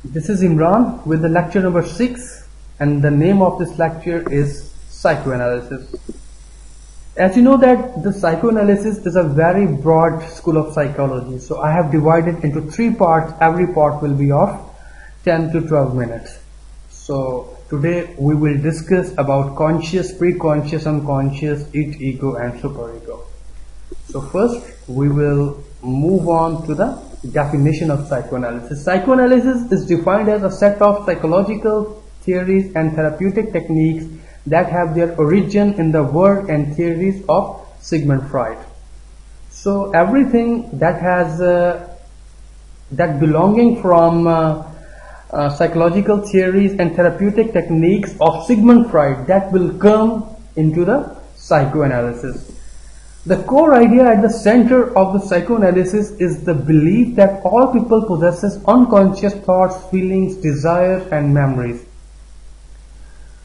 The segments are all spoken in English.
This is Imran with the lecture number 6, and the name of this lecture is Psychoanalysis. As you know that the psychoanalysis is a very broad school of psychology, so I have divided into 3 parts. Every part will be of 10 to 12 minutes. So today we will discuss about conscious, preconscious, unconscious, id, ego and superego. So first we will move on to the definition of psychoanalysis. Psychoanalysis is defined as a set of psychological theories and therapeutic techniques that have their origin in the work and theories of Sigmund Freud. So everything that has that belonging from psychological theories and therapeutic techniques of Sigmund Freud, that will come into the psychoanalysis. The core idea at the center of the psychoanalysis is the belief that all people possesses unconscious thoughts, feelings, desires and memories.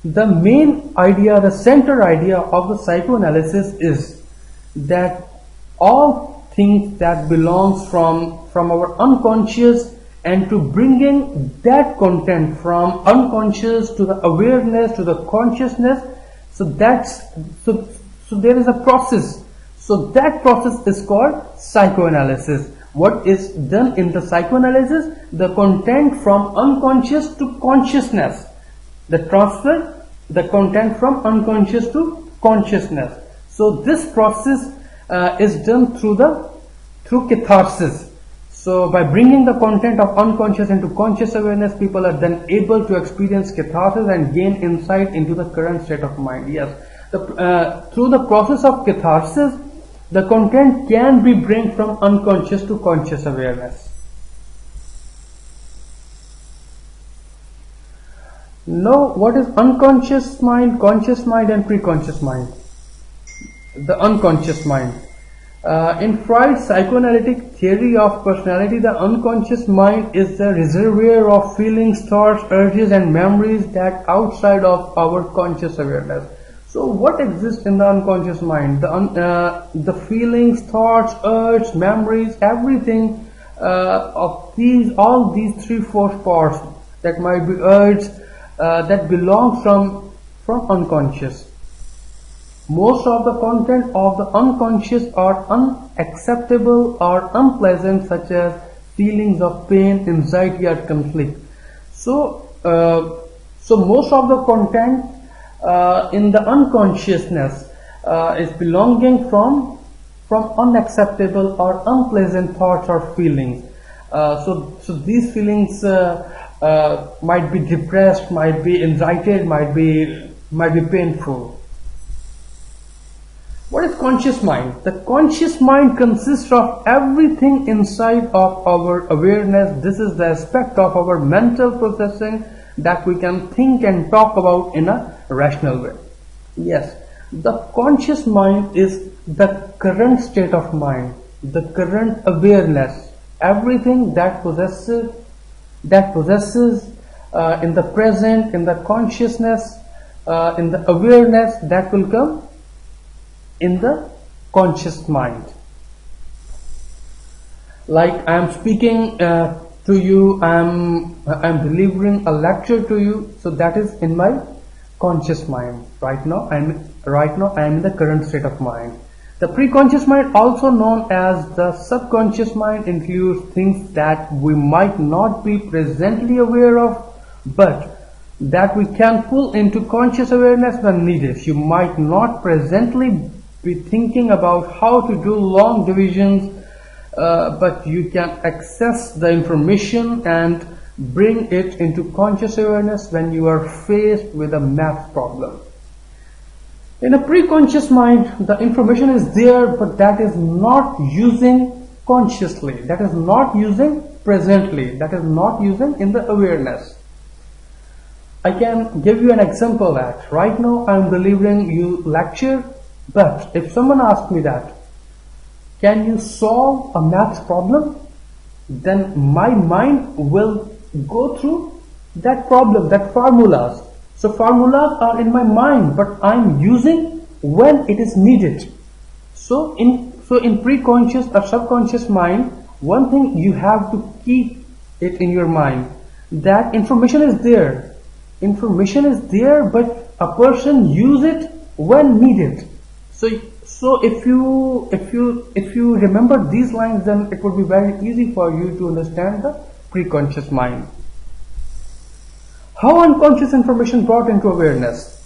The main idea, the center idea of the psychoanalysis is that all things that belongs from our unconscious, and to bringing that content from unconscious to the awareness to the consciousness, so there is a process. So that process is called psychoanalysis. What is done in the psychoanalysis? The content from unconscious to consciousness. The transfer the content from unconscious to consciousness. So this process is done through catharsis. So by bringing the content of unconscious into conscious awareness, people are then able to experience catharsis and gain insight into the current state of mind. Yes, through the process of catharsis, the content can be brought from unconscious to conscious awareness. Now, what is unconscious mind, conscious mind and preconscious mind? The unconscious mind. In Freud's psychoanalytic theory of personality, the unconscious mind is the reservoir of feelings, thoughts, urges and memories that outside of our conscious awareness. So what exists in the unconscious mind? The feelings, thoughts, urges, memories, everything of all these 3/4 parts that might be urged, that belong from unconscious. Most of the content of the unconscious are unacceptable or unpleasant, such as feelings of pain, anxiety or conflict. So most of the content in the unconsciousness is belonging from unacceptable or unpleasant thoughts or feelings. So these feelings might be depressed, might be anxiety, might be painful. What is conscious mind? The conscious mind consists of everything inside of our awareness. This is the aspect of our mental processing that we can think and talk about in a rational way. Yes, the conscious mind is the current state of mind, the current awareness, everything that possesses in the present, in the consciousness, in the awareness, that will come in the conscious mind. Like I am speaking to you, I am delivering a lecture to you, so that is in my conscious mind. Right now I am in the current state of mind. The preconscious mind, also known as the subconscious mind, includes things that we might not be presently aware of, but that we can pull into conscious awareness when needed. You might not presently be thinking about how to do long divisions, but you can access the information and bring it into conscious awareness when you are faced with a math problem. In a preconscious mind, the information is there, but that is not using consciously, that is not using presently, that is not using in the awareness. I can give you an example that right now I am delivering you lecture, but if someone asks me that, can you solve a math problem? Then my mind will go through that problem, that formulas. So formulas are in my mind, but I'm using when it is needed. So in preconscious or subconscious mind, one thing you have to keep it in your mind, that information is there. Information is there, but a person use it when needed. So if you remember these lines, then it would be very easy for you to understand the preconscious mind. How unconscious information brought into awareness?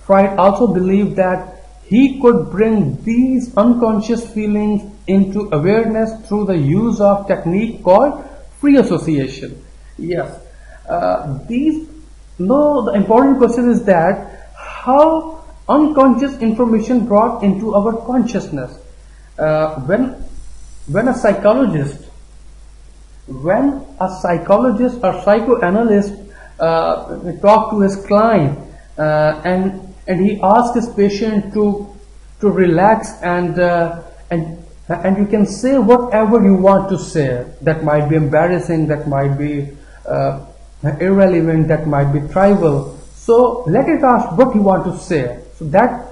Freud also believed that he could bring these unconscious feelings into awareness through the use of technique called free association. Yes, the important question is that how unconscious information brought into our consciousness. When a psychologist or psychoanalyst talk to his client and he asks his patient to relax and you can say whatever you want to say. That might be embarrassing, that might be irrelevant, that might be trivial. So let it ask what you want to say. So that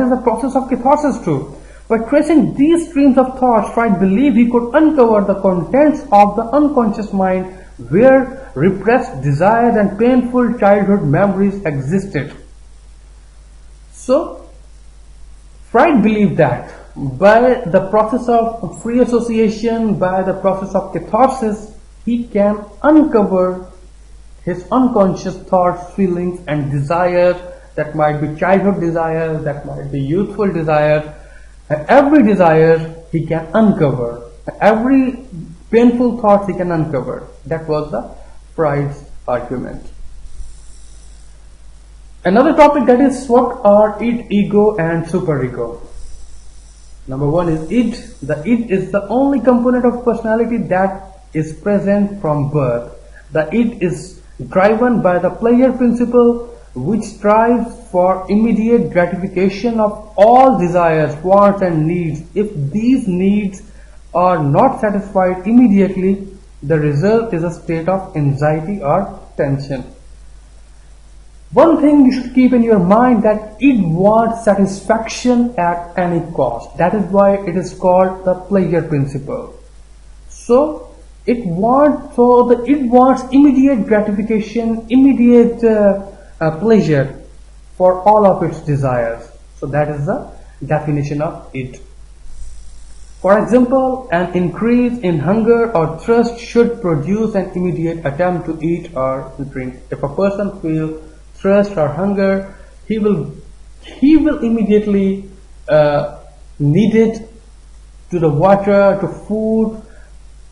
is the process of catharsis too. By tracing these streams of thoughts, Freud believed he could uncover the contents of the unconscious mind where repressed desires and painful childhood memories existed. So Freud believed that by the process of free association, by the process of catharsis, he can uncover his unconscious thoughts, feelings and desires. That might be childhood desires, that might be youthful desires. Every desire he can uncover. Every painful thought he can uncover. That was the Freud's argument. Another topic, that is what are id, ego and superego. Number one is id. The id is the only component of personality that is present from birth. The id is driven by the pleasure principle, which strives for immediate gratification of all desires, wants and needs. If these needs are not satisfied immediately, the result is a state of anxiety or tension. One thing you should keep in your mind, that it wants satisfaction at any cost. That is why it is called the pleasure principle. So it wants immediate gratification, immediate pleasure for all of its desires. So that is the definition of id. For example, an increase in hunger or thirst should produce an immediate attempt to eat or drink. If a person feels thirst or hunger, he will immediately need it to the water, to food,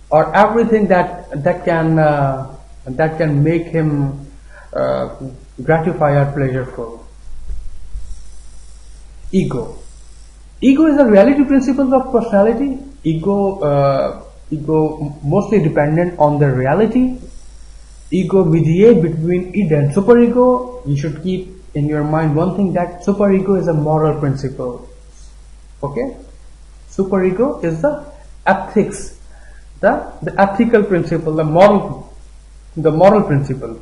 or everything that can make him gratify or pleasureful. Ego is the reality principles of personality. Ego mostly dependent on the reality. Ego mediate between id and superego. You should keep in your mind one thing, that superego is a moral principle. Okay, superego is the ethics, the ethical principle, the moral principle.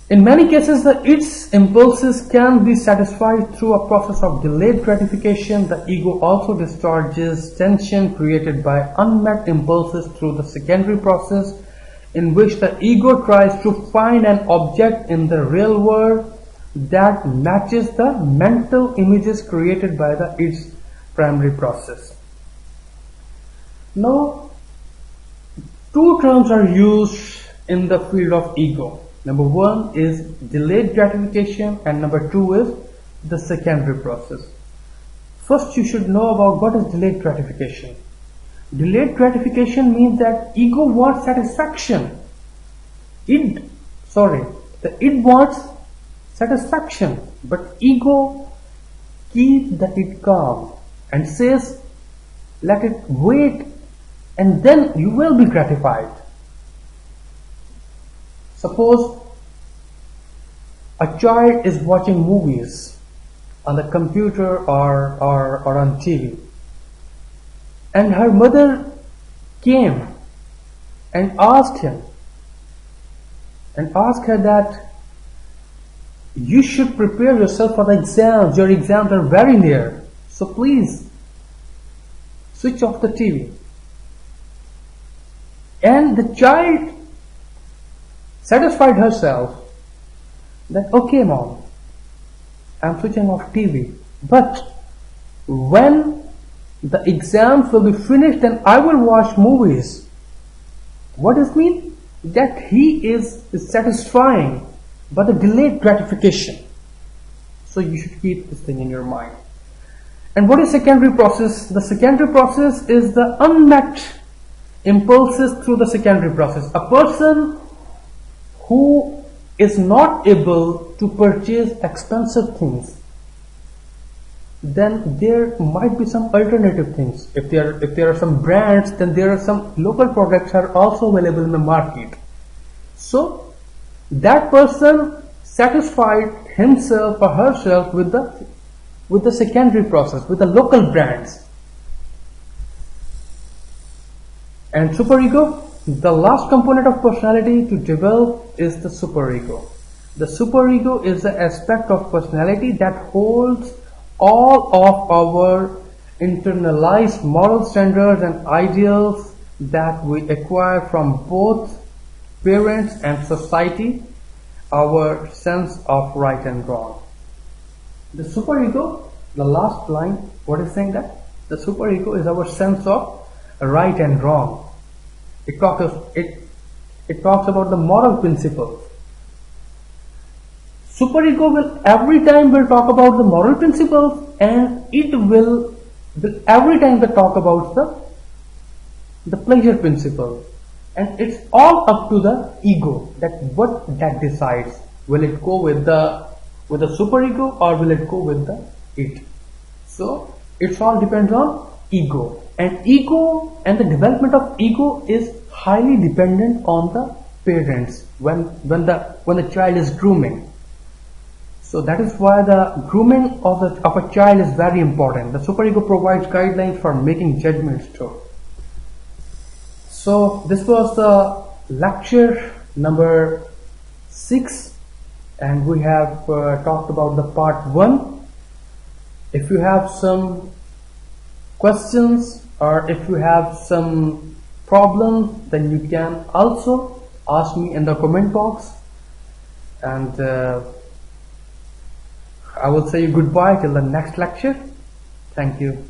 In many cases, its impulses can be satisfied through a process of delayed gratification. The ego also discharges tension created by unmet impulses through the secondary process, in which the ego tries to find an object in the real world that matches the mental images created by its primary process. Now, two terms are used in the field of ego. Number one is delayed gratification and number two is the secondary process. First, you should know about what is delayed gratification. Delayed gratification means that ego wants satisfaction. The id wants satisfaction, but ego keeps the id calm and says, let it wait and then you will be gratified. Suppose a child is watching movies on the computer or on TV, and her mother came and asked her that you should prepare yourself for the exams. Your exams are very near, so please switch off the TV. And the child satisfied herself that, okay mom, I'm switching off TV, but when the exams will be finished and I will watch movies. What does it mean? That he is satisfying by the delayed gratification. So you should keep this thing in your mind. And what is secondary process? The secondary process is the unmet impulses through the secondary process. A person who is not able to purchase expensive things, then there might be some alternative things. If there are some brands, then there are some local products are also available in the market. So that person satisfied himself or herself with the secondary process, with the local brands. And superego, the last component of personality to develop is the superego. The superego is the aspect of personality that holds all of our internalized moral standards and ideals that we acquire from both parents and society, our sense of right and wrong. The superego, the last line, what is saying that? The superego is our sense of right and wrong. It talks about the moral principles. Superego will every time talk about the moral principles, and it will every time talk about the pleasure principle. And it's all up to the ego that what that decides. Will it go with the superego or will it go with the it? So it all depends on ego. And ego and the development of ego is highly dependent on the parents when the child is grooming. So that is why the grooming of a child is very important. The superego provides guidelines for making judgments too. So this was the lecture number 6, and we have talked about the part 1. If you have some questions or if you have some problems, then you can also ask me in the comment box, and I will say goodbye till the next lecture. Thank you.